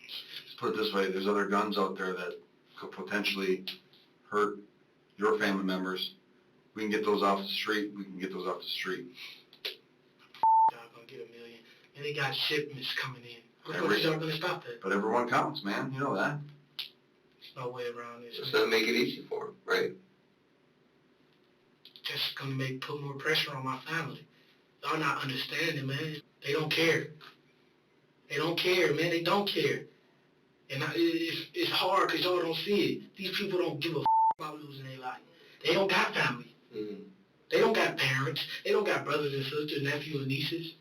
Let's put it this way, there's other guns out there that could potentially hurt your family members. We can get those off the street, we can get those off the street. Y'all gonna get $1 million. And they got shipments coming in. How much y'all gonna stop that? But everyone counts, man, you know that. There's no way around this. It's not make it easy for them, right? Just gonna put more pressure on my family. Y'all not understanding, man. They don't care. They don't care, man. They don't care. And it's hard because y'all don't see it. These people don't give a about losing their life. They don't got family. Mm-hmm. They don't got parents. They don't got brothers and sisters, nephews and nieces.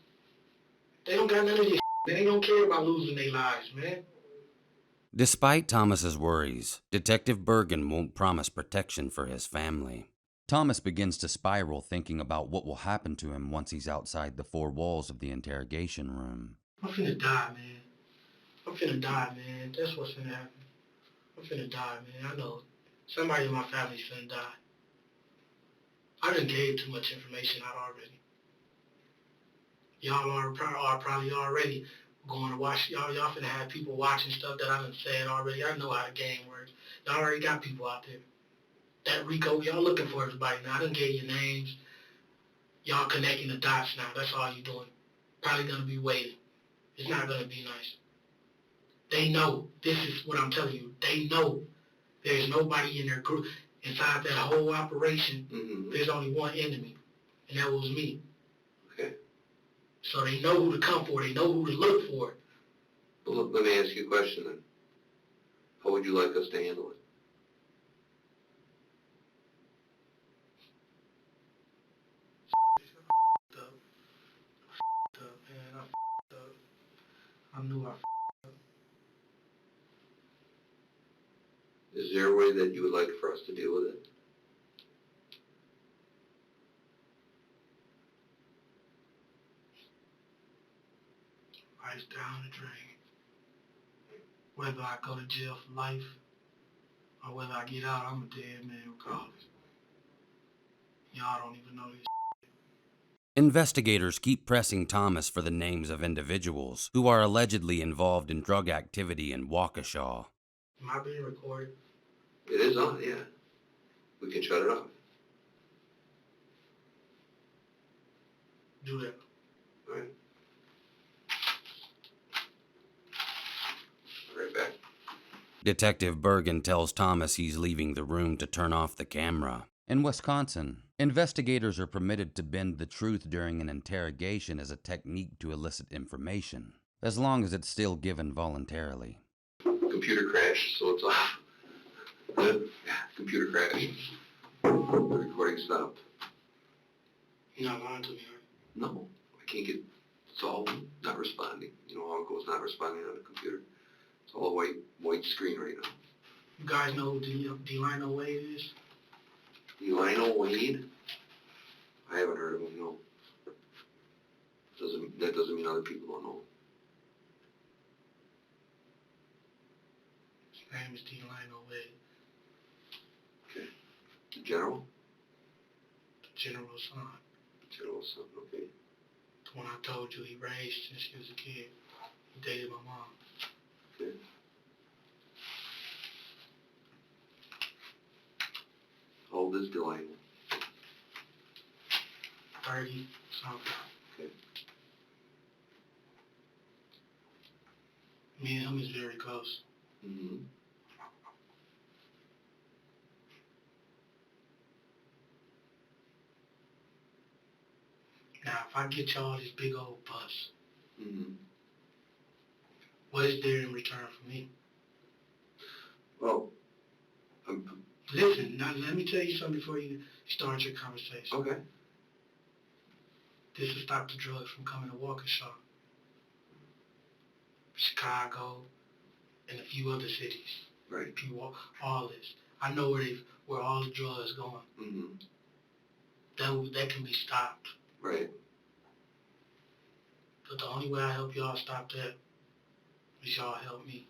They don't got none of this. They don't care about losing their lives, man. Despite Thomas's worries, Detective Bergen won't promise protection for his family. Thomas begins to spiral, thinking about what will happen to him once he's outside the four walls of the interrogation room. I'm finna die, man. I'm finna die, man. That's what's finna happen. I'm finna die, man. I know. Somebody in my family's finna die. I done gave too much information out already. Y'all are probably already going to watch. Y'all finna have people watching stuff that I done said already. I know how the game works. Y'all already got people out there. That Rico, y'all looking for everybody now. I done gave you names. Y'all connecting the dots now. That's all you doing. Probably gonna be waiting. It's not gonna be nice. They know. This is what I'm telling you. They know. There's nobody in their group. Inside that whole operation, Mm-hmm. there's only one enemy, and that was me. Okay. So they know who to come for. They know who to look for. Well, let me ask you a question then. How would you like us to handle it? Up, man. I up. I knew I Is there a way that you would like for us to deal with it? ice down the drain. Whether I go to jail for life or whether I get out, I'm a dead man regardless. Y'all don't even know this. Investigators keep pressing Thomas for the names of individuals who are allegedly involved in drug activity in Waukesha. Am I being recorded? It is on, yeah. We can shut it off. Do that. All right. Right back. Detective Bergen tells Thomas he's leaving the room to turn off the camera. In Wisconsin, investigators are permitted to bend the truth during an interrogation as a technique to elicit information, as long as it's still given voluntarily. Computer crash, so it's off. Good. Yeah, computer crash. The recording stopped. You're not lying to me, right? No, I can't get, it's all not responding. You know how it goes, not responding on the computer. It's all a white screen right now. You guys know who Delino Wade is? Lionel Wade? I haven't heard of him, no. That doesn't mean other people don't know. His name is Delino Wade. Okay. The general? The general's son. General's son, okay. The one I told you he raised since he was a kid. He dated my mom. Okay. How old is Delino? 30 something. Okay. Me and him is very close. Mm-hmm. Now, if I get y'all this big old bus, Mm-hmm. what is there in return for me? Well, Listen, now let me tell you something before you start your conversation. okay. This will stop the drugs from coming to Waukesha, Chicago, and a few other cities. Right. All this. I know where all the drugs going. Mm-hmm. That can be stopped. Right. But the only way I help y'all stop that is y'all help me.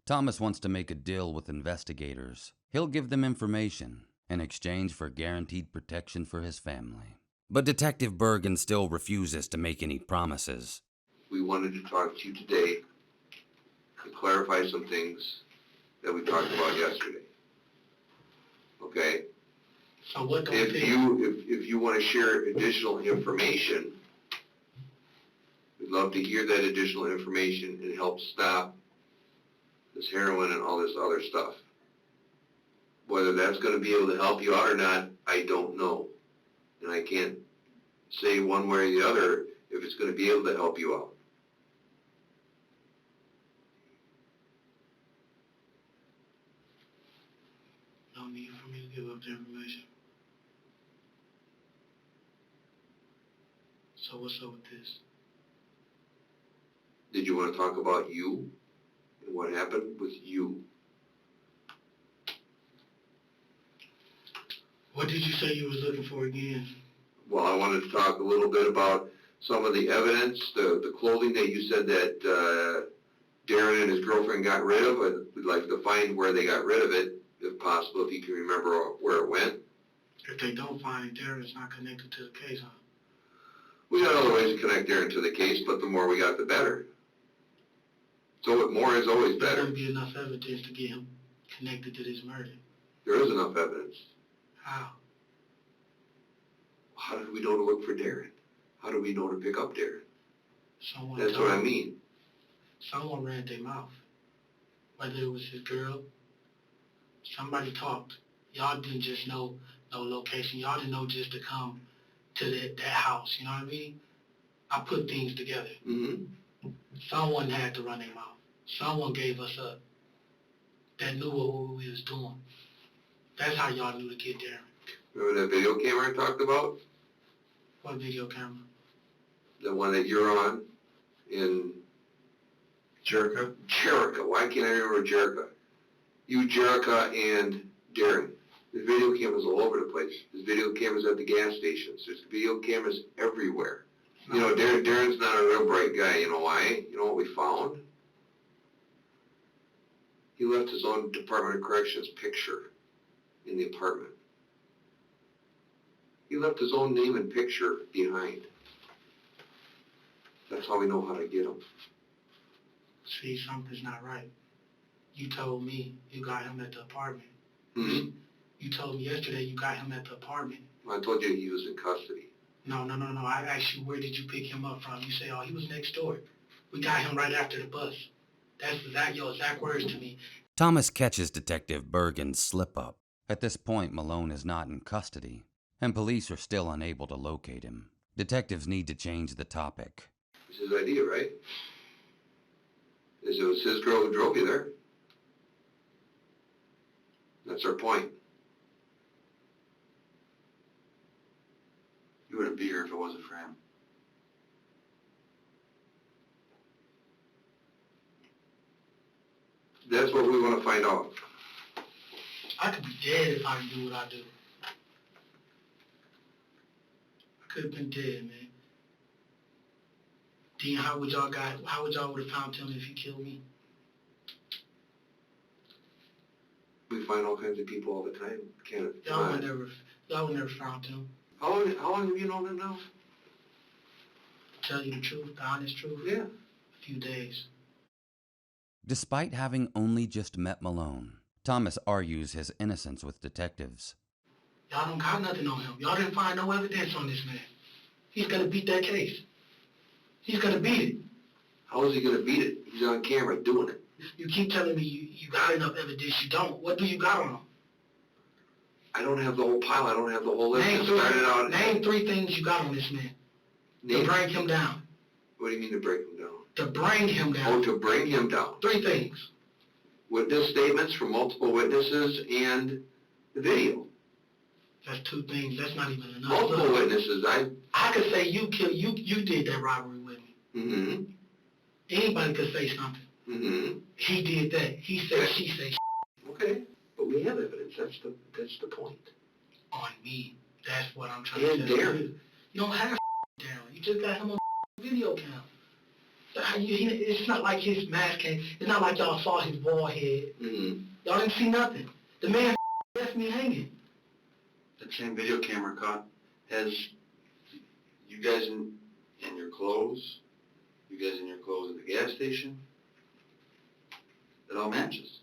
Thomas wants to make a deal with investigators. He'll give them information in exchange for guaranteed protection for his family. But Detective Bergen still refuses to make any promises. We wanted to talk to you today to clarify some things that we talked about yesterday. Okay? So what don't If you want to share additional information, we'd love to hear that additional information and help stop this heroin and all this other stuff. Whether that's going to be able to help you out or not, I don't know. And I can't say one way or the other if it's going to be able to help you out. No need for me to give up the information. So what's up with this? Did you want to talk about you and what happened with you? What did you say you was looking for again? Well, I wanted to talk a little bit about some of the evidence, the clothing that you said that Darrin and his girlfriend got rid of. We'd like to find where they got rid of it, if possible, if you can remember where it went. If they don't find it, Darrin's not connected to the case, huh? We got other ways to connect Darrin to the case, but the more we got, the better. So more is always There better. wouldn't be enough evidence to get him connected to this murder. There is enough evidence. How? How did we know to look for Darrin? How do we know to pick up Darrin? Someone That's told what I him. mean. Someone ran their mouth. Whether it was his girl, somebody talked. Y'all didn't just know no location. Y'all didn't know just to come to that house, you know what I mean? I put things together. Mm-hmm. Someone had to run their mouth. Someone gave us up that knew what we was doing. That's how y'all knew to get Darrin. Remember that video camera I talked about? What video camera? The one that you're on in Jerica? Jerica. Why can't I remember Jerica? You, Jerica, and Darrin. There's video cameras all over the place. There's video cameras at the gas stations. There's video cameras everywhere. You know, Darrin's not a real bright guy. You know why? You know what we found? He left his own Department of Corrections picture in the apartment. He left his own name and picture behind. That's how we know how to get him. See, something's not right. You told me you got him at the apartment. Mm-hmm. You told me yesterday you got him at the apartment. I told you he was in custody. No. I asked you, where did you pick him up from? You say, oh, he was next door. We got him right after the bus. That's your exact words to me. Thomas catches Detective Bergen's slip-up. At this point, Malone is not in custody, and police are still unable to locate him. Detectives need to change the topic. It's his idea, right? It was his girl who drove you there. That's our point. You wouldn't be here if it wasn't for him. That's what we want to find out. I could be dead if I didn't do what I do. I could have been dead, man. Dean, how would y'all would have found him if he killed me? We find all kinds of people all the time, Kenneth. Y'all would never found him. How long have you known him now? Tell you the truth, the honest truth. Yeah. A few days. Despite having only just met Malone, Thomas argues his innocence with detectives. Y'all don't got nothing on him. Y'all didn't find no evidence on this man. He's gonna beat that case. He's gonna beat it. How is he going to beat it? He's on camera doing it. You keep telling me you got enough evidence. You don't. What do you got on him? I don't have the whole pile. I don't have the whole list. Name three things you got on this man. To bring him down. What do you mean to break him down? To bring him down. Oh, to bring him down. Three things. Witness statements from multiple witnesses and the video. That's two things. That's not even enough. Multiple witnesses. I could say you did that robbery with me. Mm-hmm. Anybody could say something. Mm-hmm. He did that. He said, she said. Okay, but we have evidence. That's the point. On me. That's what I'm trying to tell you. You don't have Darrin. You just got him on video cam. It's not like his mask came. It's not like y'all saw his bald head. Mm-hmm. Y'all didn't see nothing. The man left me hanging. That same video camera has you guys in your clothes, you guys in your clothes at the gas station. It all matches.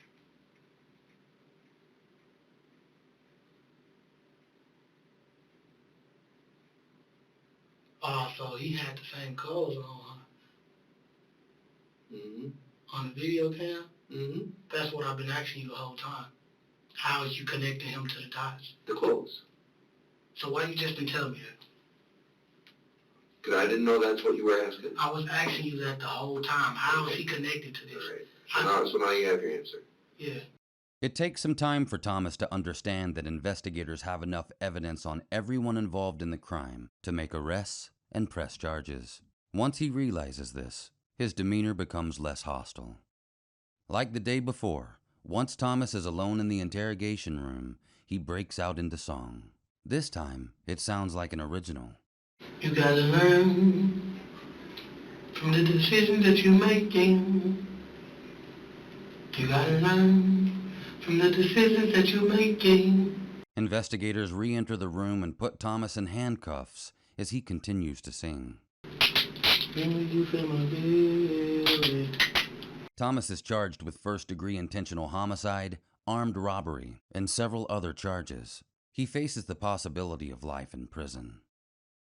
Oh, so he had the same clothes on, huh? Mm-hmm. On the video cam? Mm-hmm. That's what I've been asking you the whole time. How is you connecting him to the dots? The clothes. So why you just didn't tell me that? Because I didn't know that's what you were asking. I was asking you that the whole time. How is he connected to this? All right. So now you have your answer. Yeah. It takes some time for Thomas to understand that investigators have enough evidence on everyone involved in the crime to make arrests and press charges. Once he realizes this, his demeanor becomes less hostile. Like the day before, once Thomas is alone in the interrogation room, he breaks out into song. This time, it sounds like an original. You gotta learn from the decisions that you're making. You gotta learn from the decisions that you're making. Investigators re-enter the room and put Thomas in handcuffs as he continues to sing. Thomas is charged with first-degree intentional homicide, armed robbery, and several other charges. He faces the possibility of life in prison.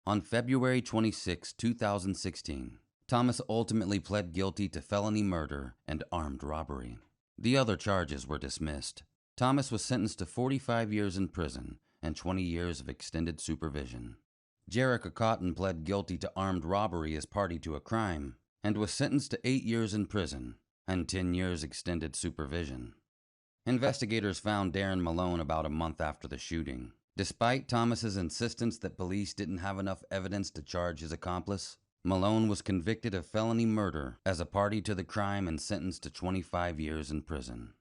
On February 26, 2016, Thomas ultimately pled guilty to felony murder and armed robbery. The other charges were dismissed. Thomas was sentenced to 45 years in prison and 20 years of extended supervision. Jerica Cotton pled guilty to armed robbery as party to a crime and was sentenced to 8 years in prison and 10 years extended supervision. Investigators found Darrin Malone about a month after the shooting. Despite Thomas's insistence that police didn't have enough evidence to charge his accomplice, Malone was convicted of felony murder as a party to the crime and sentenced to 25 years in prison.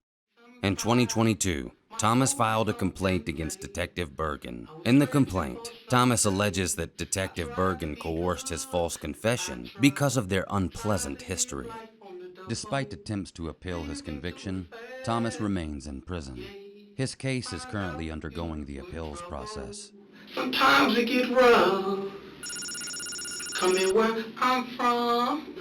In 2022, Thomas filed a complaint against Detective Bergen. In the complaint, Thomas alleges that Detective Bergen coerced his false confession because of their unpleasant history. Despite attempts to appeal his conviction, Thomas remains in prison. His case is currently undergoing the appeals process. Sometimes it get rough. Coming where I'm from.